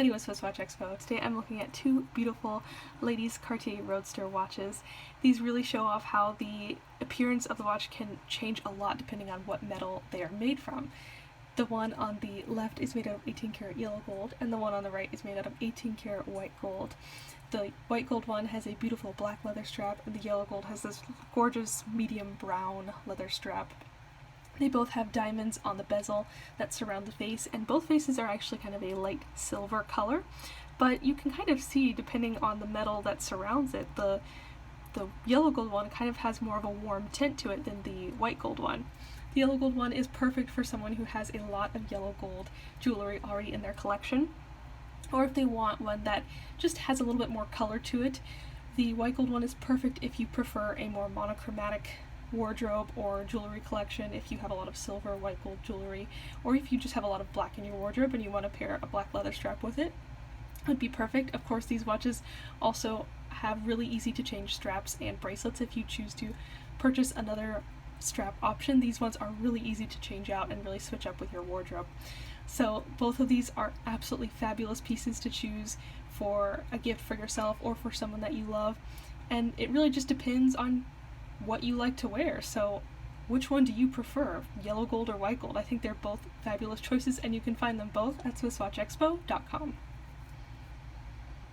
Anyways, SwissWatchExpo. Today I'm looking at two beautiful ladies Cartier Roadster watches. These really show off how the appearance of the watch can change a lot depending on what metal they are made from. The one on the left is made out of 18 karat yellow gold, and the one on the right is made out of 18 karat white gold. The white gold one has a beautiful black leather strap, and the yellow gold has this gorgeous medium brown leather strap. They both have diamonds on the bezel that surround the face, and both faces are actually kind of a light silver color, but you can kind of see, depending on the metal that surrounds it, the yellow gold one kind of has more of a warm tint to it than the white gold one. The yellow gold one is perfect for someone who has a lot of yellow gold jewelry already in their collection, or if they want one that just has a little bit more color to it. The white gold one is perfect if you prefer a more monochromatic wardrobe or jewelry collection, if you have a lot of silver, white gold jewelry, or if you just have a lot of black in your wardrobe and you want to pair a black leather strap with it, would be perfect. Of course, these watches also have really easy to change straps and bracelets if you choose to purchase another strap option. These ones are really easy to change out and really switch up with your wardrobe. So both of these are absolutely fabulous pieces to choose for a gift for yourself or for someone that you love, and it really just depends on what you like to wear. So which one do you prefer, yellow gold or white gold? I think they're both fabulous choices, and you can find them both at SwissWatchExpo.com.